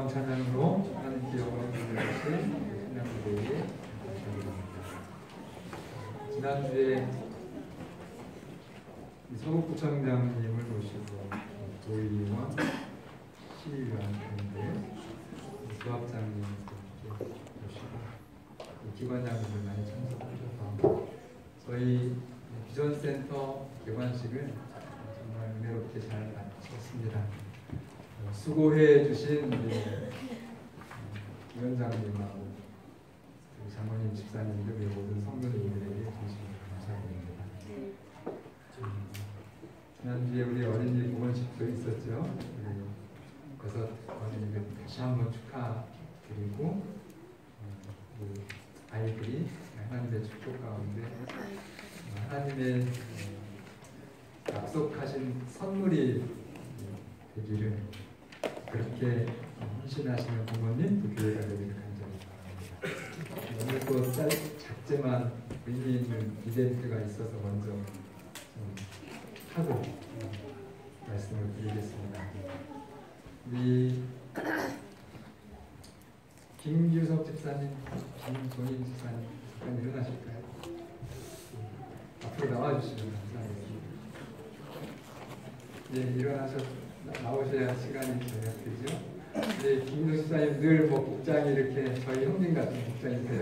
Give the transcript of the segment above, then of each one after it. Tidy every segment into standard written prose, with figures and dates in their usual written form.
아름다운 찬양으로 하나님께 영광을 드리신 신앙부대에게 감사드립니다. 지난주에 서북구청장님을 모시고 도의원, 시의원 가운데 부학장님도 모시고 기관장님을 많이 참석하셔서 저희 비전센터 개관식을 정말 은혜롭게 잘 마쳤습니다. 수고해 주신 위원장님하고 장로님, 집사님들, 모든 성도님들에게 진심으로 감사드립니다. 지난주에 우리 어린이 복원식도 있었죠. 그래서 어린이들 다시 한번 축하드리고 아이들이 하나님의 축복 가운데 하나님의 약속하신 선물이 되기를 그렇게 헌신하시는 부모님, 또 교회가 되기를 간절히 바랍니다. 오늘 또 작지만 의미 있는 이벤트가 있어서 먼저 좀 하고 말씀을 드리겠습니다. 우리 김규석 집사님, 김종인 집사님 잠깐 일어나실까요? 앞으로 나와주시면 감사하겠습니다. 네, 나오셔야 시간이 저희가 되죠. 네, 김규석 집사님 늘 복장이 이렇게 저희 형님 같은 복장이세요.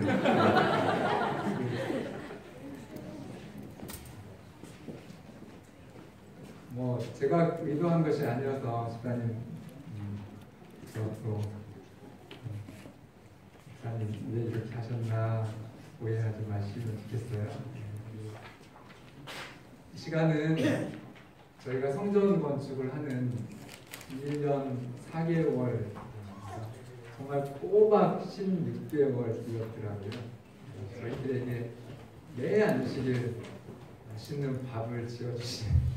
제가 의도한 것이 아니어서 집사님 또 집사님 왜 이렇게 하셨나 오해하지 마시면 좋겠어요. 이 시간은 저희가 성전 건축을 하는 1년 4개월 정말 꼬박 16개월 뛰었더라고요. 저희들에게 매 안식일 맛있는 밥을 지어주시는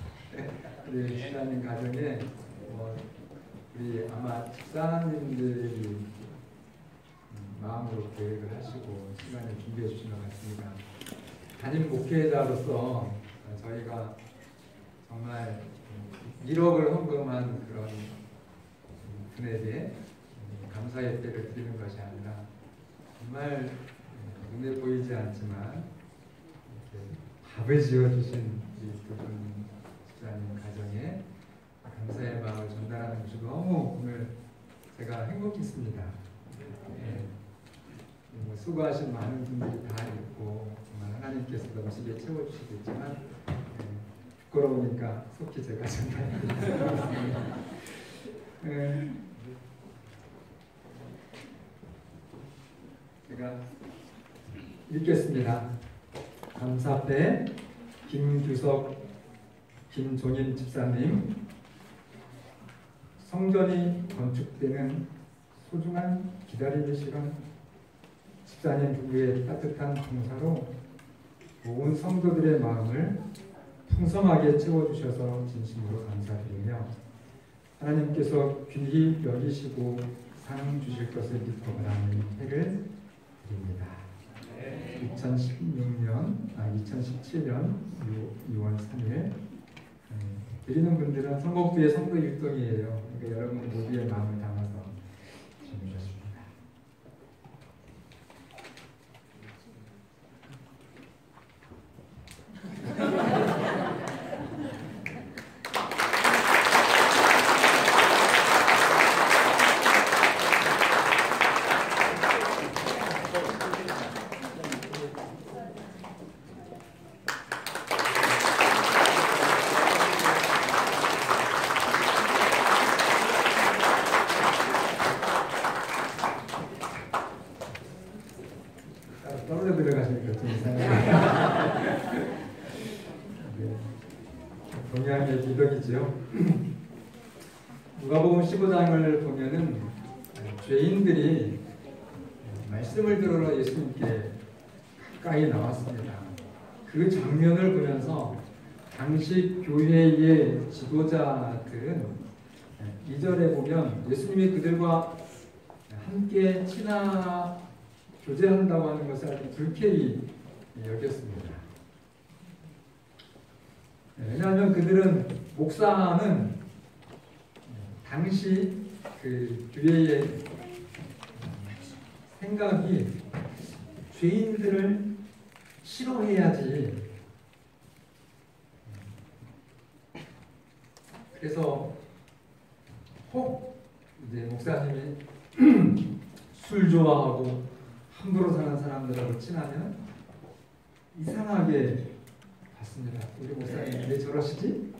우리 집사님 가정에 우리 아마 집사님들이 마음으로 계획을 하시고 시간을 준비해 주신 것 같습니다. 담임 목회자로서 저희가 정말 1억을 헌금한 그런 분에게 감사의 때를 드리는 것이 아니라 정말 눈에 보이지 않지만 밥을 지어주신 두 분 집사님 가정에 감사의 마음을 전달하는 것이 너무 오늘 제가 행복했습니다. 수고하신 많은 분들이 다 있고 정말 하나님께서 넘치게 채워주시겠지만 부끄러우니까 속히 제가 전달드리겠습니다. 제가 읽겠습니다. 감사패 김규석, 김종인 집사님, 성전이 건축되는 소중한 기다림의 시간, 집사님 부부의 따뜻한 봉사로 온 성도들의 마음을 풍성하게 채워주셔서 진심으로 감사드리며 하나님께서 귀히 여기시고 상 주실 것을 믿고 바라는 해를 드립니다. 2017년 6월 3일 드리는 분들은 성곡부의 성도 율동이에요. 그러니까 여러분 모두의 마음을 담아서 준비하십니다. 떨어져 들어가시니까 좀 이상해요. 네. 동양의 기덕이죠. 누가복음 15장을 보면은 죄인들이 말씀을 들으러 예수님께 가까이 나왔습니다. 그 장면을 보면서 당시 교회의 지도자들은 2절에 보면 예수님이 그들과 함께 친하 교제한다고 하는 것을 아주 불쾌히 여겼습니다. 왜냐하면 그들은 목사는 당시 그 교회의 생각이 죄인들을 싫어해야지. 그래서 혹 이제 목사님이 술 좋아하고 함부로 사는 사람들하고 친하면 이상하게 봤습니다. 우리 목사님 왜 저러시지?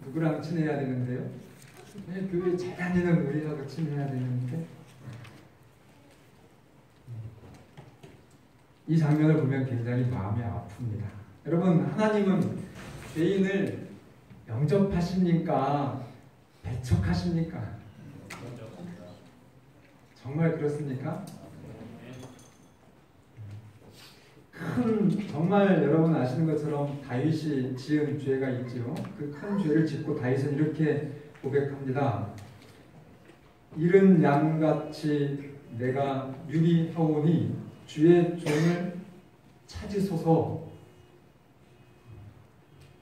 누구랑 친해야 되는데요? 왜 교회 잘 다니는 우리하고 친해야 되는데? 이 장면을 보면 굉장히 마음이 아픕니다. 여러분, 하나님은 죄인을 영접하십니까? 배척하십니까? 정말 그렇습니까? 정말 여러분 아시는 것처럼 다윗이 지은 죄가 있지요. 그 큰 죄를 짓고 다윗은 이렇게 고백합니다. 이른 양같이 내가 유리하오니 주의 종을 찾으소서.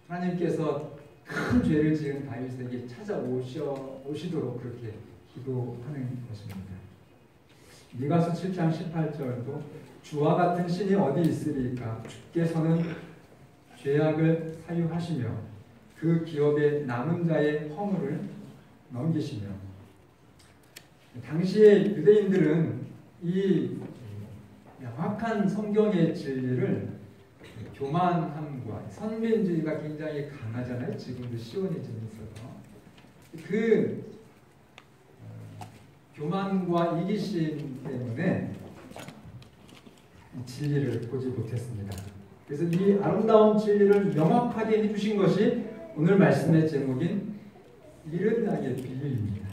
하나님께서 큰 죄를 지은 다윗에게 찾아오시도록 그렇게 기도하는 것입니다. 미가서 7장 18절도 주와 같은 신이 어디 있으리까? 주께서는 죄악을 사유하시며 그 기업에 남은 자의 허물을 넘기시며. 당시의 유대인들은 이 명확한 성경의 진리를 교만함과 선민주의가 굉장히 강하잖아요. 지금도 시오니즘이 있어서 그 교만과 이기심 때문에 진리를 보지 못했습니다. 그래서 이 아름다운 진리를 명확하게 해주신 것이 오늘 말씀의 제목인 이른 양의 비유입니다.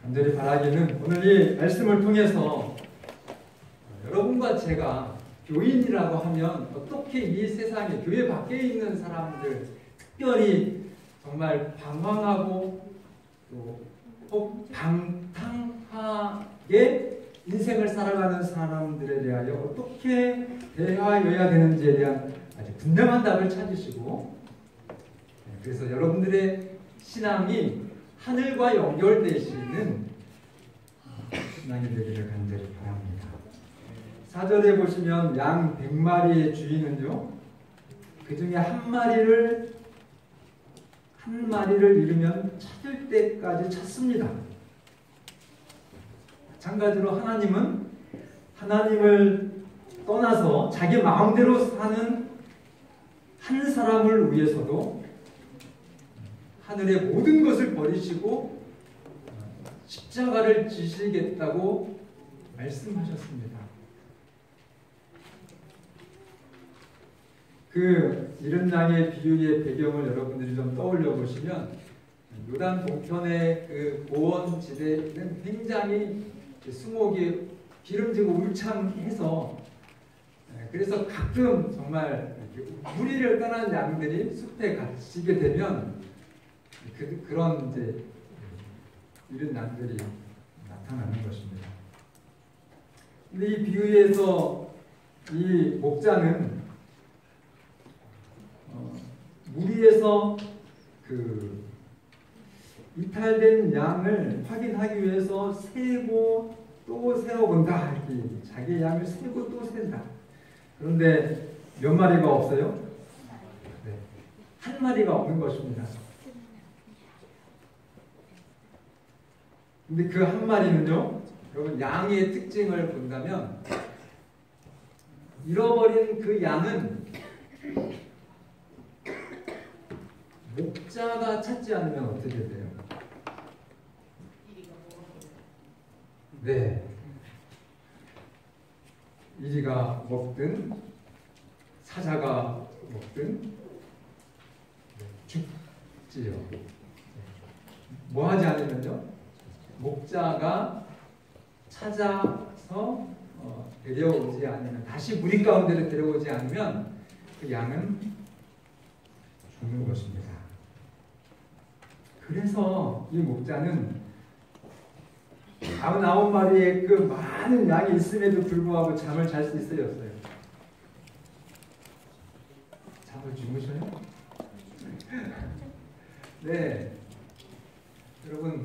간절히 바라기는 오늘 이 말씀을 통해서 여러분과 제가 교인이라고 하면 어떻게 이 세상에 교회 밖에 있는 사람들, 특별히 정말 방황하고 또 혹 방탕하게 인생을 살아가는 사람들에 대하여 어떻게 대하여야 되는지에 대한 아주 분명한 답을 찾으시고, 그래서 여러분들의 신앙이 하늘과 연결되시는 신앙이 되기를 간절히 바랍니다. 4절에 보시면 양 100마리의 주인은요, 그 중에 한 마리를 잃으면 찾을 때까지 찾습니다. 마찬가지로 하나님은 하나님을 떠나서 자기 마음대로 사는 한 사람을 위해서도 하늘의 모든 것을 버리시고 십자가를 지시겠다고 말씀하셨습니다. 그 이른 양의 비유의 배경을 여러분들이 좀 떠올려 보시면 요단 동편의 그 고원지대는 굉장히 수목이 기름지고 울창해서, 그래서 가끔 정말 무리를 떠난 양들이 숲에 갇히게 되면 그런 이제 이른 양들이 나타나는 것입니다. 근데 이 비유에서 이 목자는 무리에서 그 이탈된 양을 확인하기 위해서 세고 또 세어본다. 이렇게 자기의 양을 세고 또 센다. 그런데 몇 마리가 없어요? 네. 한 마리가 없는 것입니다. 근데 그 한 마리는요, 여러분 양의 특징을 본다면 잃어버린 그 양은 목자가 찾지 않으면 어떻게 돼요? 네. 이리가 먹든 사자가 먹든 죽지요. 뭐 하지 않으면요? 목자가 찾아서 데려오지 않으면, 다시 무리 가운데로 데려오지 않으면 그 양은 죽는 것입니다. 그래서 이 목자는 99마리의 그 많은 양이 있음에도 불구하고 잠을 잘 수 있어요? 잠을 주무셔요? 네. 여러분,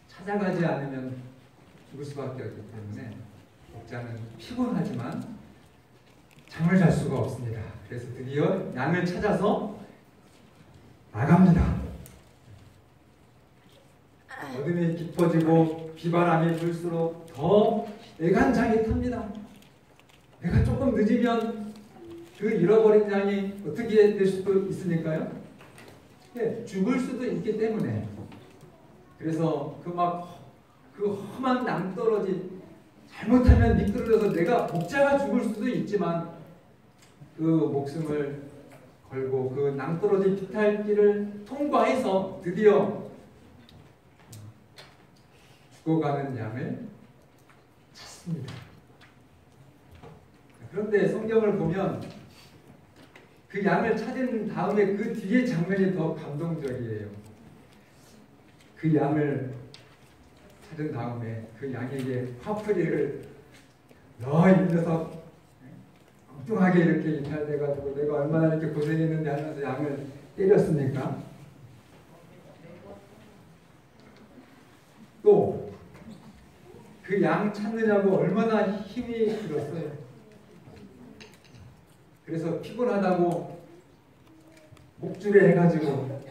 찾아가지 않으면 죽을 수밖에 없기 때문에 목자는 피곤하지만 잠을 잘 수가 없습니다. 그래서 드디어 양을 찾아서 나갑니다. 어둠이 깊어지고 비바람이 불수록 더 애간장이 탑니다. 내가 조금 늦으면 그 잃어버린 양이 어떻게 될 수도 있으니까요. 네, 죽을 수도 있기 때문에. 그래서 그 험한 낭떠러지 잘못하면 미끄러져서 내가 목자가 죽을 수도 있지만 그 목숨을 걸고 그 낭떠러지 비탈길을 통과해서 드디어 죽어가는 양을 찾습니다. 그런데 성경을 보면 그 양을 찾은 다음에 그 뒤에 장면이 더 감동적이에요. 그 양을 찾은 다음에 그 양에게 화풀이를 너 이 녀석 엉뚱하게 이렇게 이탈돼가지고 내가 얼마나 이렇게 고생했는데 하면서 양을 때렸습니까? 또 그 양 찾느냐고 얼마나 힘이 들었어요. 그래서 피곤하다고 목줄에 해가지고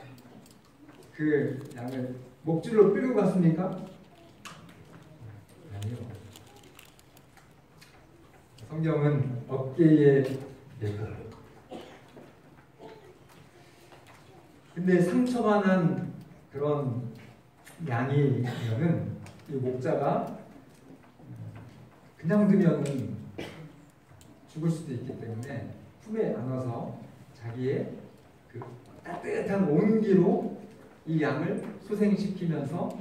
그 양을 목줄로 끌고 갔습니까? 아니요. 성경은 어깨에 메고. 근데 상처만한 그런 양이면은 이 목자가 그냥 두면은 죽을 수도 있기 때문에 품에 안아서 자기의 그 따뜻한 온기로 이 양을 소생시키면서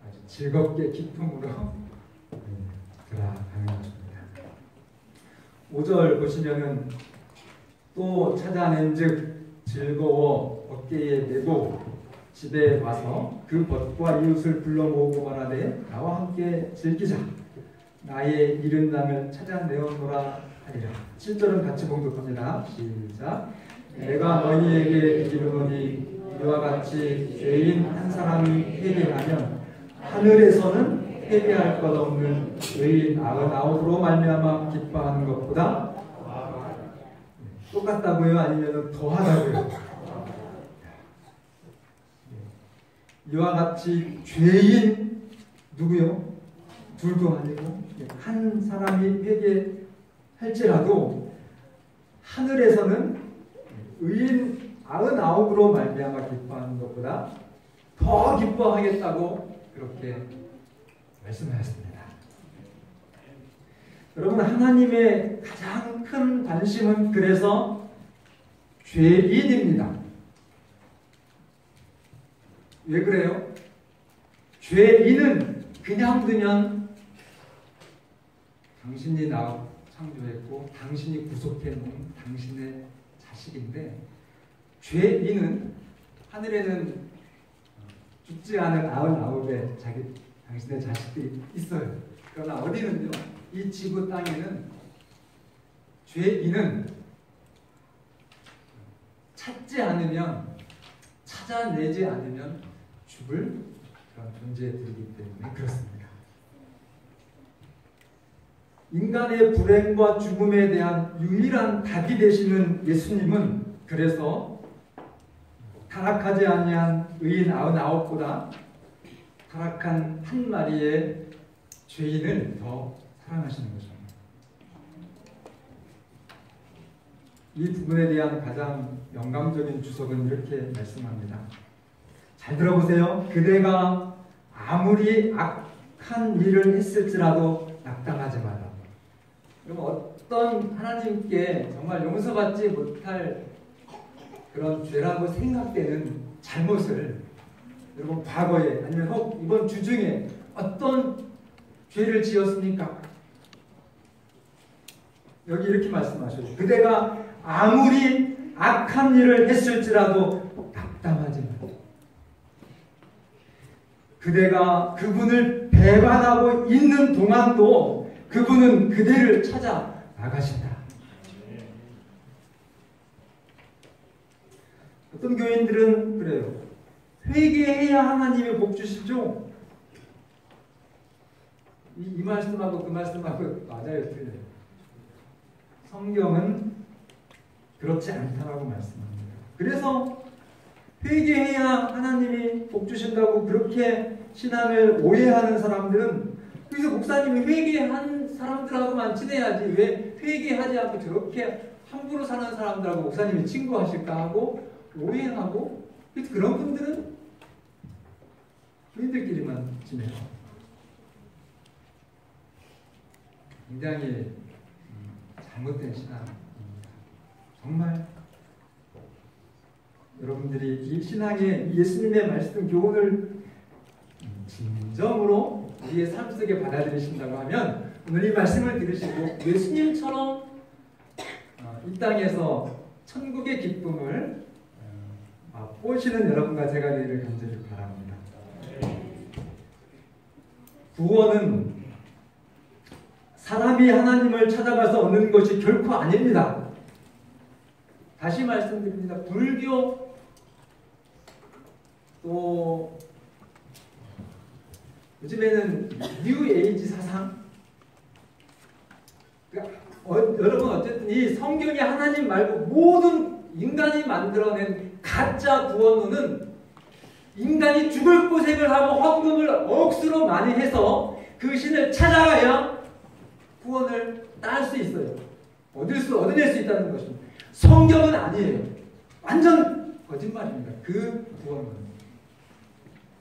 아주 즐겁게 기쁨으로 들어가는 것입니다. 5절 보시면은 또 찾아낸즉 즐거워 어깨에 메고 집에 와서 그 벗과 이웃을 불러 모으고 말하되 나와 함께 즐기자. 나의 잃은 양을 찾아내어노라 하리라. 7절은 같이 봉독합니다. 시작. 내가 너희에게 이르노니 이와 같이 죄인 한 사람이 회개하면 하늘에서는 회개할 것 없는 의인 99으로 말미암아 기뻐하는 것보다 똑같다고요? 아니면 더하다고요? 이와 같이 죄인 누구요? 둘도 아니고 한 사람이 회개할지라도 하늘에서는 의인 99으로 말미암아 기뻐하는 것보다 더 기뻐하겠다고 그렇게 말씀하셨습니다. 여러분, 하나님의 가장 큰 관심은 그래서 죄인입니다. 왜 그래요? 죄인은 그냥 두면 당신이 나 창조했고 당신이 구속해 놓은 당신의 자식인데, 죄인은 하늘에는 죽지 않은 99의 당신의 자식들이 있어요. 그러나 어디는요? 이 지구 땅에는 죄인은 찾지 않으면, 찾아내지 않으면 죽을 그런 존재들이기 때문에 그렇습니다. 인간의 불행과 죽음에 대한 유일한 답이 되시는 예수님은 그래서 타락하지 아니한 의인 99보다 타락한 한 마리의 죄인을 더 사랑하시는 것입니다. 이 부분에 대한 가장 영감적인 주석은 이렇게 말씀합니다. 잘 들어보세요. 그대가 아무리 악한 일을 했을지라도 낙담하지 마라. 그럼 어떤 하나님께 정말 용서받지 못할 그런 죄라고 생각되는 잘못을 여러분 과거에 아니면 혹 이번 주중에 어떤 죄를 지었습니까? 여기 이렇게 말씀하셔요. 그대가 아무리 악한 일을 했을지라도 낙담하지 마라. 그대가 그분을 배반하고 있는 동안도 그분은 그대를 찾아 나가신다. 어떤 교인들은 그래요. 회개해야 하나님이 복 주시죠. 이 말씀하고 그 말씀하고 맞아요, 틀려요. 성경은 그렇지 않다라고 말씀합니다. 그래서 회개해야 하나님이 복 주신다고 그렇게 신앙을 오해하는 사람들은, 그래서 목사님이 회개한 사람들하고만 친해야지 왜 회개하지 않고 저렇게 함부로 사는 사람들하고 목사님이 친구하실까 하고 오해하고, 그래서 그런 분들은 주인들끼리만 지내요. 굉장히 잘못된 신앙입니다. 정말 여러분들이 이 신앙의 예수님의 말씀 교훈을 진정으로 우리의 삶 속에 받아들이신다고 하면 오늘 이 말씀을 들으시고 예수님처럼 이 땅에서 천국의 기쁨을 맛보시는 여러분과 제가 되기를 간절히 바랍니다. 구원은 사람이 하나님을 찾아가서 얻는 것이 결코 아닙니다. 다시 말씀드립니다. 불교 또 요즘에는 뉴 에이지 사상, 여러분 어쨌든 이 성경이 하나님 말고 모든 인간이 만들어낸 가짜 구원론은 인간이 죽을 고생을 하고 헌금을 억수로 많이 해서 그 신을 찾아가야 구원을 딸 수 있어요. 얻어낼 수 있다는 것입니다. 성경은 아니에요. 완전 거짓말입니다. 그 구원은.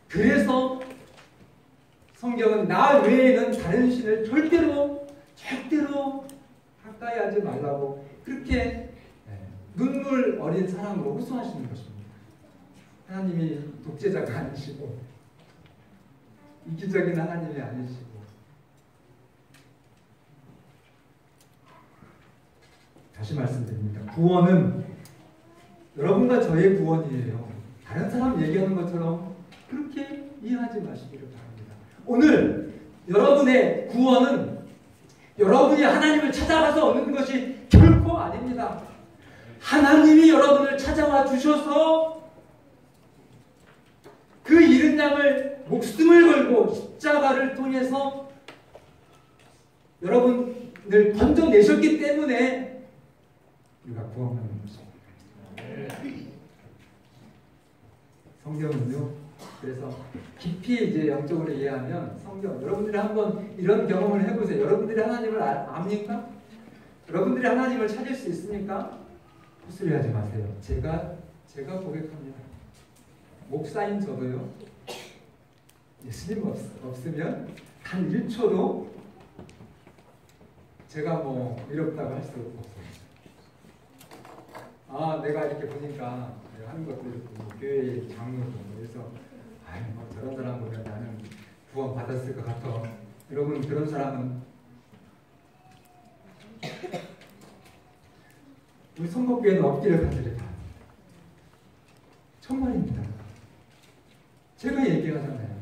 그래서 성경은 나 외에는 다른 신을 절대로 가까이 하지 말라고 그렇게 눈물 어린 사랑으로 호소하시는 것입니다. 하나님이 독재자가 아니시고 이기적인 하나님이 아니시고, 다시 말씀드립니다. 구원은 여러분과 저의 구원이에요. 다른 사람 얘기하는 것처럼 그렇게 이해하지 마시기를 바랍니다. 오늘 여러분의 구원은 여러분이 하나님을 찾아가서 얻는 것이 결코 아닙니다. 하나님이 여러분을 찾아와 주셔서 그 잃은 양을 목숨을 걸고 십자가를 통해서 여러분을 건져내셨기 때문에 우리가 구원받는 것입니다. 성경은요, 그래서 깊이 이제 영적으로 이해하면 성경, 여러분들이 한번 이런 경험을 해보세요. 여러분들이 하나님을 압니까? 여러분들이 하나님을 찾을 수 있습니까? 헛소리 하지 마세요. 제가 고백합니다. 목사인 저도요, 예수님 없으면 단 1초도 제가 뭐 이롭다고 할 수 없어요. 내가 이렇게 보니까 하는 것도 있고, 교회의 장로도 그래서 뭐 저런 사람 보면 나는 구원 받았을 것 같아. 여러분, 그런 사람은 우리 성목교회는 없기를 간절히 바랍니다. 정말입니다. 제가 얘기하잖아요.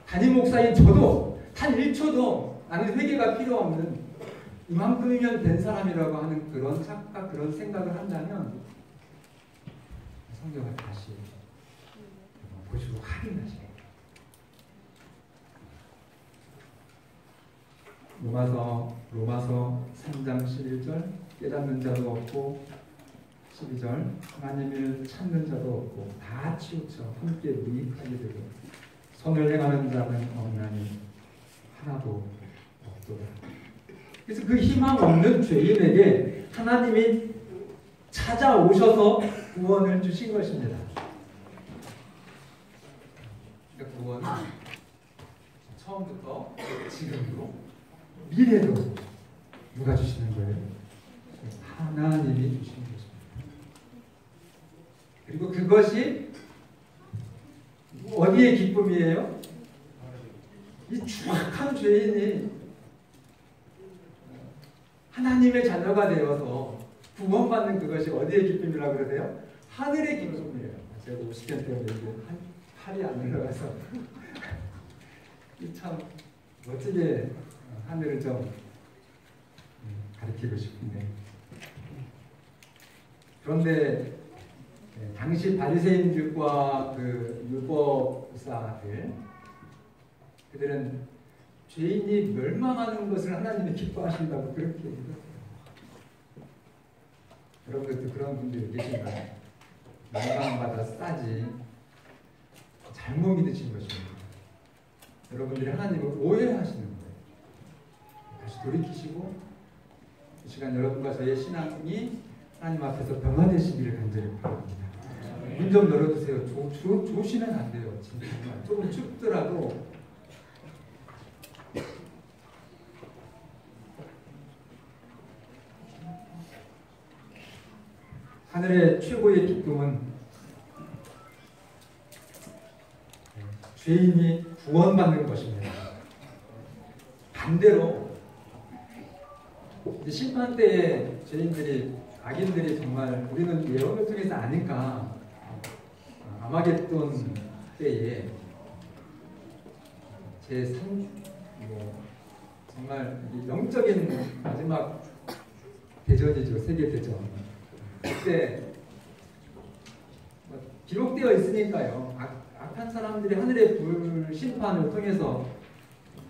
담임 목사인 저도 단 1초도 나는 회개가 필요 없는 이만큼이면 된 사람이라고 하는 그런 착각, 그런 생각을 한다면 성경을 다시 보시고 확인하세요. 로마서 3장 11절 깨닫는 자도 없고 12절 하나님을 찾는 자도 없고 다 치우쳐 함께 무익하게 되고 선을 행하는 자는 없나니 하나도 없도다. 그래서 그 희망 없는 죄인에게 하나님이 찾아오셔서 구원을 주신 것입니다. 그러니까 구원은 처음부터 지금도 미래도 누가 주시는 거예요? 하나님이 주시는 것입니다. 그리고 그것이 어디의 기쁨이에요? 이 추악한 죄인이 하나님의 자녀가 되어서 구원받는 그것이 어디의 기쁨이라고 그러세요? 하늘의 기쁨이에요. 제가 50년 때문에 팔이 안 올라가서 참 멋지게 하늘을 좀 가리키고 싶은데, 그런데 당시 바리새인들과 그 율법사들, 그들은 죄인이 멸망하는 것을 하나님이 기뻐하신다고 그렇게 얘기했어요. 여러분들도 그런 분들이 계신가요? 멸망받아 싸지 잘못 믿으신 것입니다. 여러분들이 하나님을 오해하시는 거예요. 다시 돌이키시고 이 시간 여러분과 저의 신앙이 하나님 앞에서 변화되시기를 간절히 바랍니다. 문 좀 열어주세요. 조시면 안 돼요. 진짜 정말 조금 춥더라도 하늘의 최고의 기쁨은 죄인이 구원받는 것입니다. 반대로 심판 때에 죄인들이, 악인들이 정말 우리는 예언을 통해서 아니까 아마겟돈 때에 제3 정말 영적인 마지막 대전이죠. 세계 대전. 그때 기록되어 있으니까요. 악한 사람들이 하늘의 불 심판을 통해서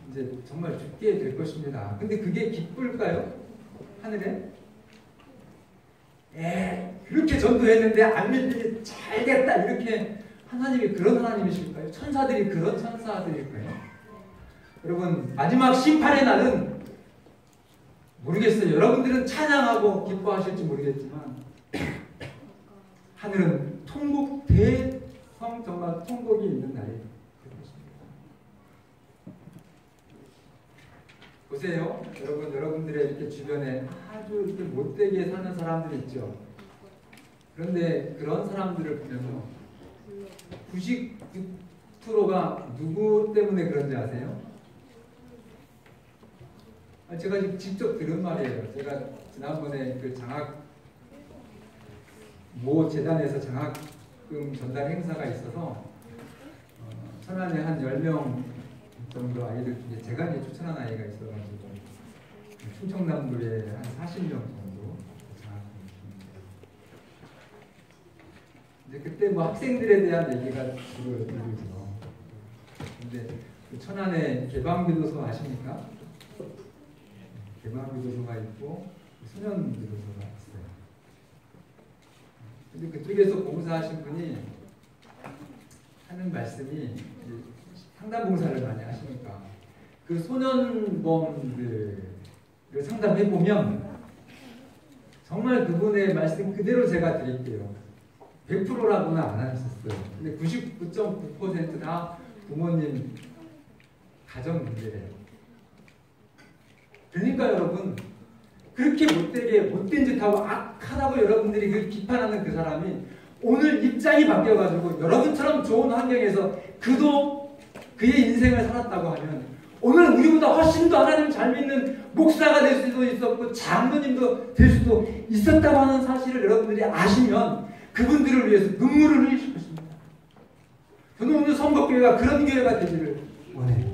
이제 정말 죽게 될 것입니다. 근데 그게 기쁠까요? 하늘에? 그렇게 전도했는데 안 믿더니 잘 됐다. 이렇게 하나님이 그런 하나님이실까요? 천사들이 그런 천사들일까요? 여러분, 마지막 심판의 날은 모르겠어요. 여러분들은 찬양하고 기뻐하실지 모르겠지만 하늘은 통곡 정말 통곡이 있는 날이 될 것입니다. 보세요. 여러분들의 이렇게 주변에 아주 이렇게 못되게 사는 사람들이 있죠. 그런데 그런 사람들을 보면요, 99%가 누구 때문에 그런지 아세요? 제가 직접 들은 말이에요. 제가 지난번에 그 모 재단에서 장학금 전달 행사가 있어서 천안에 한 10명 정도 아이들 중에 제가 이제 추천한 아이가 있어가지고 충청남도에 한 40명 정도 장학금을 줍니다. 이제 그때 뭐 학생들에 대한 얘기가 주로 들리죠. 근데 그 천안에 개방교도소 아십니까? 개방교도소가 있고 소년교도소가 있어요. 근데 그쪽에서 봉사하신 분이 하는 말씀이, 상담봉사를 많이 하시니까 그 소년범들을 상담해보면 정말 그분의 말씀 그대로 제가 드릴게요. 100%라고는 안 하셨어요. 근데 99.9% 다 부모님 가정 문제래요. 그러니까 여러분, 그렇게 못된 짓하고 악하다고 여러분들이 그 비판하는 그 사람이 오늘 입장이 바뀌어가지고 여러분처럼 좋은 환경에서 그도 그의 인생을 살았다고 하면 오늘 우리보다 훨씬 더 하나님 잘 믿는 목사가 될 수도 있었고 장로님도 될 수도 있었다고 하는 사실을 여러분들이 아시면 그분들을 위해서 눈물을 흘리실 것입니다. 저는 오늘 선곡교회가 그런 교회가 되기를 원해요.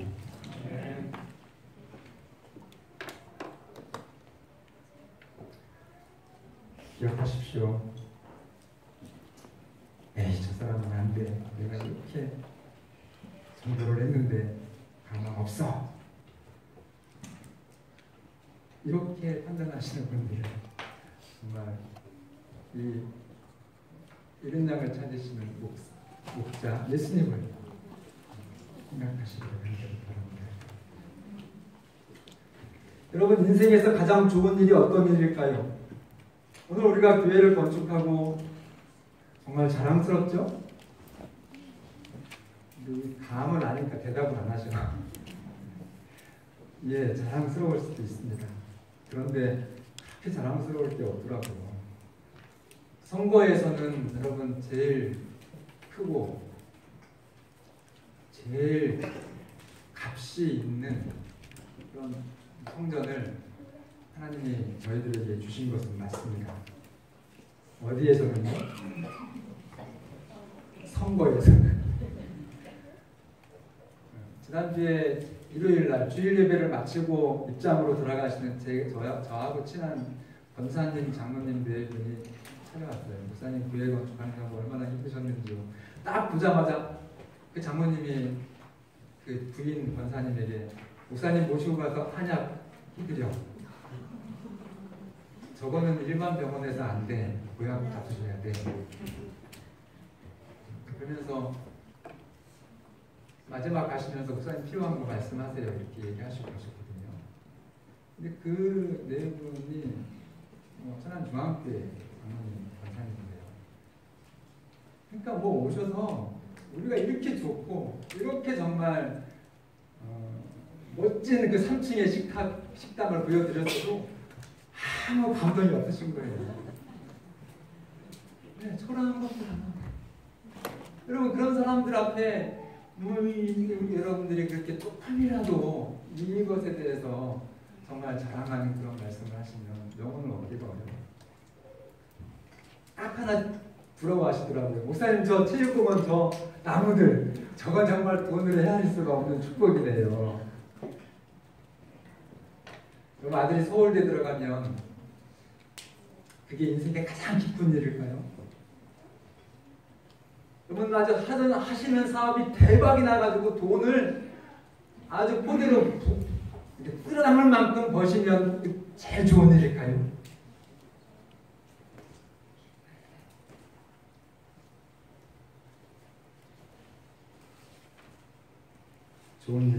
기억하십시오. 저 사람은 안 돼. 내가 이렇게 전도를 했는데 가망 없어. 이렇게 판단하시는 분들 정말 이런 양을 찾으시는 목자 예수님을 생각하시기를 간절히 바랍니다. 여러분, 인생에서 가장 좋은 일이 어떤 일일까요? 오늘 우리가 교회를 건축하고 정말 자랑스럽죠? 다음은 아니까 대답을 안 하셔. 예, 자랑스러울 수도 있습니다. 그런데 그렇게 자랑스러울 게 없더라고요. 선거에서는 여러분 제일 크고 제일 값이 있는 그런 성전을 하나님이 저희들에게 주신 것은 맞습니다. 어디에서는요? 선거에서는. 지난주에 일요일날 주일 예배를 마치고 입장으로 돌아가시는 저하고 친한 권사님, 장로님 네 분이 찾아왔어요. 목사님 교회 건축하느라고 얼마나 힘드셨는지요. 딱 보자마자 그 장모님이 그 부인 권사님에게 목사님 모시고 가서 한약 해드려. 저거는 일반 병원에서 안 돼. 고약 잡수셔야 돼. 그러면서 마지막 가시면서 목사님 필요한 거 말씀하세요. 이렇게 얘기하시고 가셨거든요. 근데 그 네 분이 천안중앙교회 장로님 권사님인데요. 그러니까 뭐 오셔서 우리가 이렇게 좋고 이렇게 정말 멋진 그 3층의 식당을 보여드렸어도 아무 감동이 없으신 거예요. 네, 초라한 것보다 여러분 그런 사람들 앞에 여러분들이 그렇게 조금이라도 이것에 대해서 정말 자랑하는 그런 말씀을 하시면 영혼을 얻기가 어려워요. 딱 하나 부러워하시더라고요. 목사님 저 체육공원 저 나무들 저건 정말 돈으로 헤아릴 수가 없는 축복이래요. 그럼 아들이 서울대 들어가면 그게 인생의 가장 기쁜 일일까요? 여러분 아주 하시는 사업이 대박이 나가지고 돈을 아주 포대로 쓸어담을 만큼 버시면 제일 좋은 일일까요? 좋은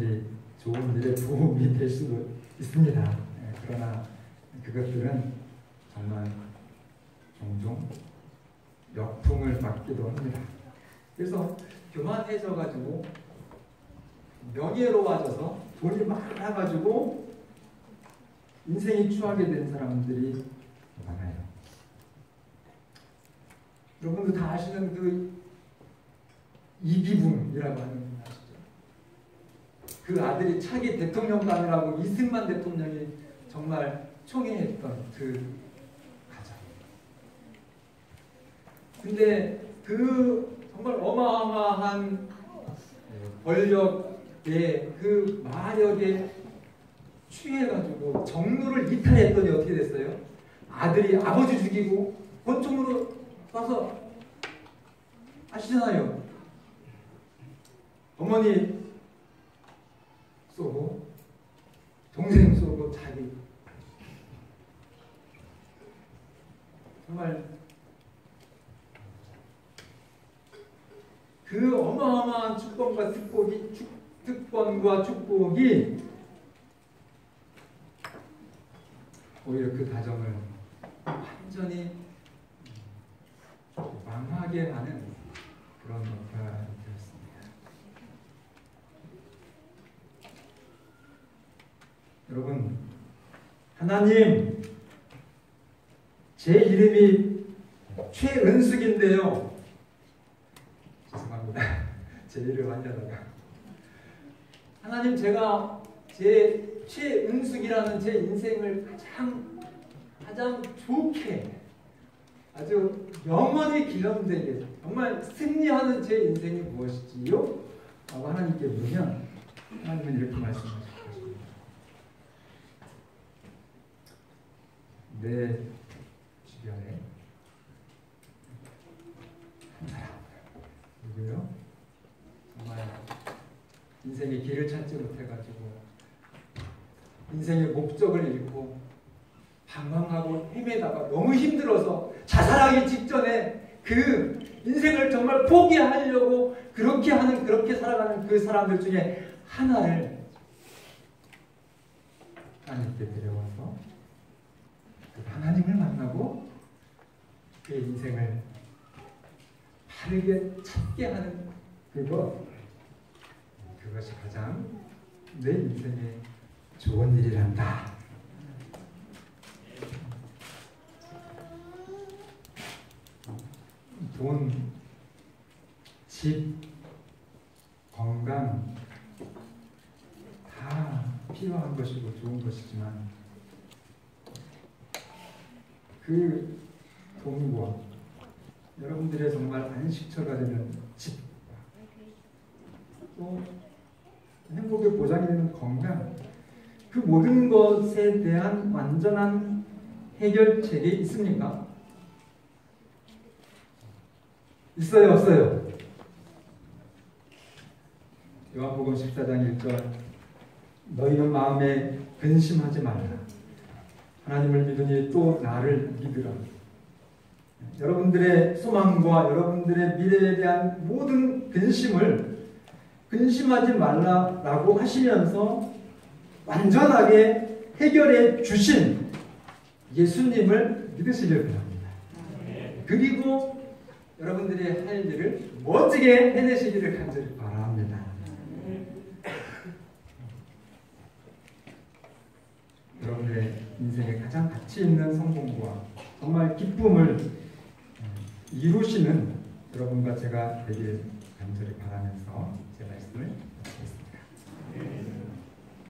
일에 도움이 될 수도 있습니다. 그러나 그것들은 정말 종종 역풍을 맞기도 합니다. 그래서 교만해져가지고 명예로워져서 돈이 많아가지고 인생이 추하게 된 사람들이 많아요. 여러분도 다 아시는 그 이기붕이라고 하는 분 아시죠? 그 아들이 차기 대통령 가느라고 이승만 대통령이 정말 총애했던 그 가정. 근데 그 정말 어마어마한 권력의 그 마력에 취해가지고 정로를 이탈했더니 어떻게 됐어요? 아들이 아버지 죽이고 권총으로 쏴서 아시잖아요. 어머니 쏘고 동생 쏘고 자기 정말 그 어마어마한 특권과 축복이 오히려 그 가정을 완전히 망하게 하는 그런 역할이 되었습니다. 여러분, 하나님, 제 이름이 최은숙인데요. 죄송합니다. 제 이름 하려다가. 하나님, 제가 제 최은숙이라는 제 인생을 가장 좋게 아주 영원히 기념되게 정말 승리하는 제 인생이 무엇이지요? 라고 하나님께 물으면 하나님은 이렇게 말씀하실 것입니다. 내 주변에 한 사람 누구요? 정말 인생의 길을 찾지 못해가지고 인생의 목적을 잃고 방황하고 헤매다가 너무 힘들어서 자살하기 직전에 그 인생을 정말 포기하려고 그렇게 살아가는 그 사람들 중에 하나를 하나님께 데려와서 하나님을 만나고 그의 인생을 바르게 찾게 하는 그것이 가장 내 인생의 좋은 일이란다. 돈, 집, 건강 다 필요한 것이고 좋은 것이지만 그 돈과 여러분들의 정말 안식처가 되는 집, 또 행복의 보장이 되는 건강, 그 모든 것에 대한 완전한 해결책이 있습니까? 있어요, 없어요? 요한복음 14장 1절 너희는 마음에 근심하지 말라. 하나님을 믿으니 또 나를 믿으라. 여러분들의 소망과 여러분들의 미래에 대한 모든 근심하지 말라라고 하시면서 완전하게 해결해 주신 예수님을 믿으시길 바랍니다. 그리고 여러분들이 할 일을 멋지게 해내시기를 간절히 바랍니다. 여러분들의 인생에 가장 가치 있는 성공과 정말 기쁨을 이루시는 여러분과 제가 되길 간절히 바라면서 제 말씀을